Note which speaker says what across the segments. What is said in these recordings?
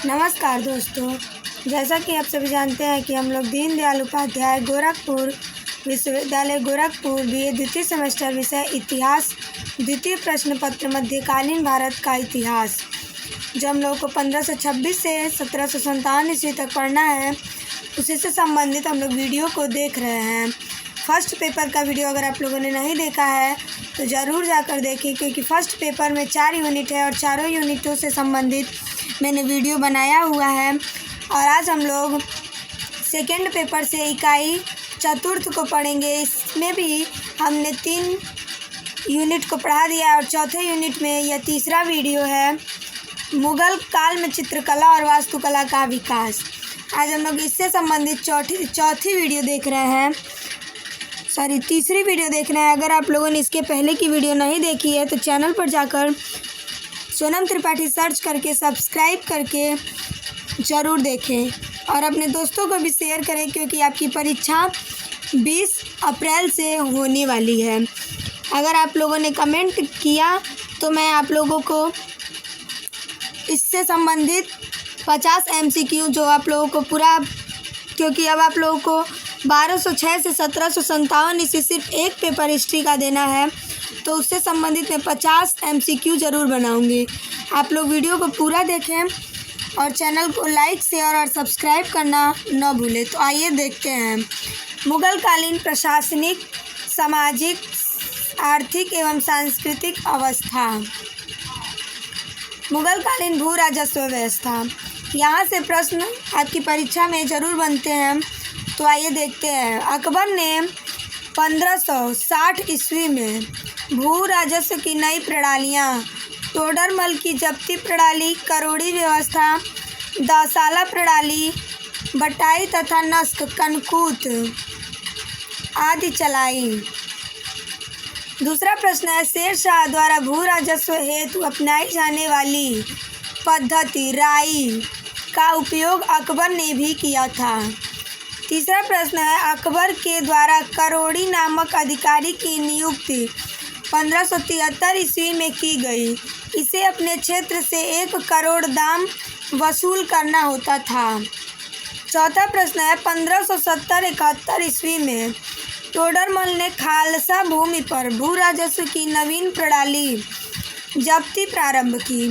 Speaker 1: नमस्कार दोस्तों, जैसा कि आप सभी जानते हैं कि हम लोग दीनदयाल उपाध्याय गोरखपुर विश्वविद्यालय गोरखपुर BA द्वितीय सेमेस्टर विषय इतिहास द्वितीय प्रश्न पत्र मध्यकालीन भारत का इतिहास, जो हम लोग को 1526 से 1757 ईस्वी तक पढ़ना है, उसी से संबंधित हम लोग वीडियो को देख रहे हैं। फर्स्ट पेपर का वीडियो अगर आप लोगों ने नहीं देखा है तो ज़रूर जाकर देखें, क्योंकि फ़र्स्ट पेपर में 4 यूनिट है और चारों यूनिटों से संबंधित मैंने वीडियो बनाया हुआ है। और आज हम लोग सेकेंड पेपर से इकाई चतुर्थ को पढ़ेंगे। इसमें भी हमने 3 यूनिट को पढ़ा दिया है और चौथे यूनिट में यह तीसरा वीडियो है, मुग़ल काल में चित्रकला और वास्तुकला का विकास। आज हम लोग इससे संबंधित तीसरी वीडियो देख रहे हैं। अगर आप लोगों ने इसके पहले की वीडियो नहीं देखी है तो चैनल पर जाकर सोनम त्रिपाठी सर्च करके सब्सक्राइब करके ज़रूर देखें और अपने दोस्तों को भी शेयर करें, क्योंकि आपकी परीक्षा 20 अप्रैल से होने वाली है। अगर आप लोगों ने कमेंट किया तो मैं आप लोगों को इससे संबंधित 50 MCQ जो आप लोगों को पूरा, क्योंकि अब आप लोगों को 1206 से 1757 ईस्वी सिर्फ एक पेपर हिस्ट्री का देना है, तो उससे संबंधित मैं 50 MCQ ज़रूर बनाऊंगी। आप लोग वीडियो को पूरा देखें और चैनल को लाइक शेयर और सब्सक्राइब करना न भूलें। तो आइए देखते हैं। मुग़ल कालीन प्रशासनिक, सामाजिक, आर्थिक एवं सांस्कृतिक अवस्था। मुग़ल कालीन भू राजस्व व्यवस्था, यहाँ से प्रश्न आपकी परीक्षा में ज़रूर बनते हैं। तो आइए देखते हैं। अकबर ने 1560 ईस्वी में भू राजस्व की नई प्रणालियाँ, टोडरमल की जब्ती प्रणाली, करोड़ी व्यवस्था, दसाला प्रणाली, बटाई तथा नस्क कनकूत आदि चलाई। दूसरा प्रश्न है, शेर शाह द्वारा भू राजस्व हेतु अपनाई जाने वाली पद्धति राई का उपयोग अकबर ने भी किया था। तीसरा प्रश्न है, अकबर के द्वारा करोड़ी नामक अधिकारी की नियुक्ति 1573 ईस्वी में की गई। इसे अपने क्षेत्र से 1 करोड़ दाम वसूल करना होता था। चौथा प्रश्न है, 1570-71 ईस्वी में टोडरमल ने खालसा भूमि पर भू राजस्व की नवीन प्रणाली जब्ती प्रारंभ की।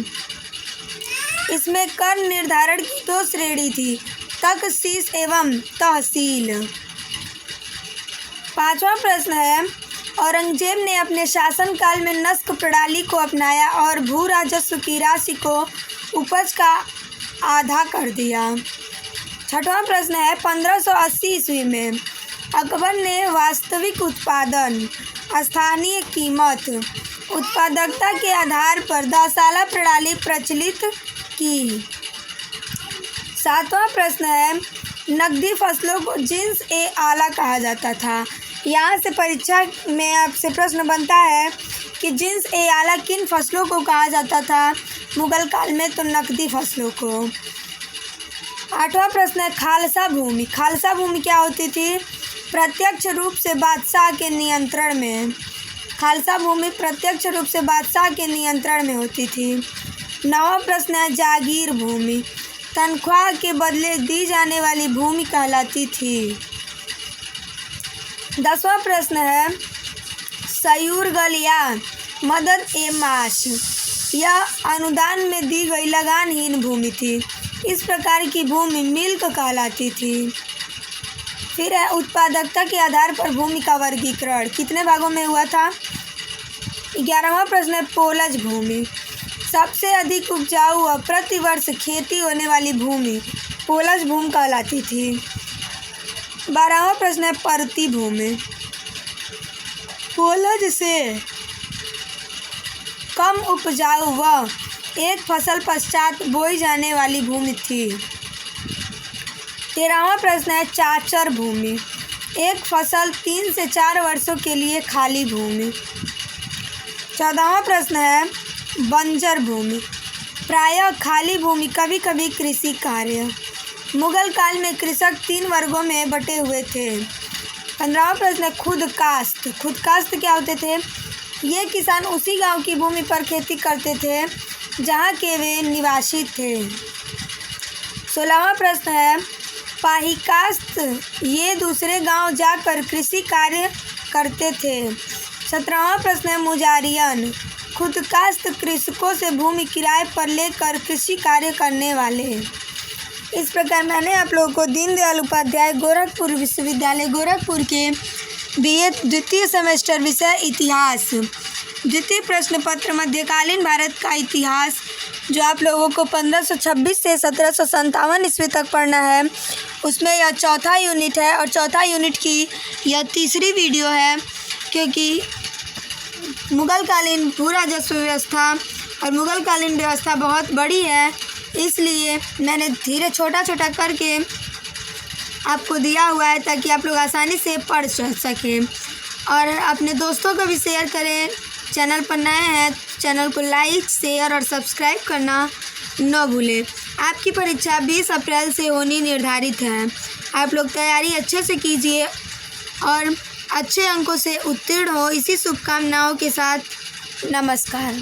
Speaker 1: इसमें कर निर्धारण की 2 श्रेणी थी, तखसीस एवं तहसील। पांचवा प्रश्न है, औरंगजेब ने अपने शासनकाल में नस्क प्रणाली को अपनाया और भू राजस्व की राशि को उपज का आधा कर दिया। छठवां प्रश्न है, 1580 ईस्वी में अकबर ने वास्तविक उत्पादन, स्थानीय कीमत, उत्पादकता के आधार पर दसाला प्रणाली प्रचलित की। सातवां प्रश्न है, नकदी फसलों को जिन्स ए आला कहा जाता था। यहाँ से परीक्षा में आपसे प्रश्न बनता है कि जिन्स ए आला किन फसलों को कहा जाता था मुग़ल काल में, तो नकदी फसलों को। आठवां प्रश्न है, खालसा भूमि। खालसा भूमि क्या होती थी? प्रत्यक्ष रूप से बादशाह के नियंत्रण में। खालसा भूमि प्रत्यक्ष रूप से बादशाह के नियंत्रण में होती थी। नौवां प्रश्न है, जागीर भूमि। तनख्वाह के बदले दी जाने वाली भूमि कहलाती थी। 10वां प्रश्न है, सयूरगल या मदद ए माश। यह अनुदान में दी गई लगानहीन भूमि थी। इस प्रकार की भूमि मिल्क कहलाती थी। फिर है, उत्पादकता के आधार पर भूमि का वर्गीकरण कितने भागों में हुआ था? 11वां प्रश्न है, पोलज भूमि। सबसे अधिक उपजाऊ व प्रतिवर्ष खेती होने वाली भूमि पोलज भूमि कहलाती थी। 12वां प्रश्न है, परती भूमि। पोलज से कम उपजाऊ व एक फसल पश्चात बोई जाने वाली भूमि थी। 13वां प्रश्न है, चाचर भूमि। एक फसल 3 से 4 वर्षों के लिए खाली भूमि। 14वां प्रश्न है, बंजर भूमि। प्रायः खाली भूमि, कभी कभी कृषि कार्य। मुग़ल काल में कृषक 3 वर्गों में बटे हुए थे। 15वां प्रश्न है, खुदकास्त। खुदकास्त क्या होते थे? ये किसान उसी गांव की भूमि पर खेती करते थे जहां के वे निवासी थे। 16वां प्रश्न है, पाहिकास्त ये दूसरे गांव जाकर कृषि कार्य करते थे। 17वां प्रश्न है, मुजारियन खुदकास्त कृषकों से भूमि किराए पर लेकर कृषि कार्य करने वाले। इस प्रकार मैंने आप लोगों को दीनदयाल उपाध्याय गोरखपुर विश्वविद्यालय गोरखपुर के बीए द्वितीय सेमेस्टर विषय इतिहास द्वितीय प्रश्न पत्र मध्यकालीन भारत का इतिहास, जो आप लोगों को 1526 से 1757 ईस्वी तक पढ़ना है, उसमें यह चौथा यूनिट है और चौथा यूनिट की यह तीसरी वीडियो है, क्योंकि मुग़लकालीन भू राजस्व व्यवस्था और मुग़लकालीन व्यवस्था बहुत बड़ी है, इसलिए मैंने धीरे छोटा छोटा करके आपको दिया हुआ है ताकि आप लोग आसानी से पढ़ सकें। और अपने दोस्तों को भी शेयर करें। चैनल पर नए हैं, चैनल को लाइक, शेयर और सब्सक्राइब करना न भूलें। आपकी परीक्षा 20 अप्रैल से होनी निर्धारित है। आप लोग तैयारी अच्छे से कीजिए और अच्छे अंकों से उत्तीर्ण हो, इसी शुभकामनाओं के साथ नमस्कार।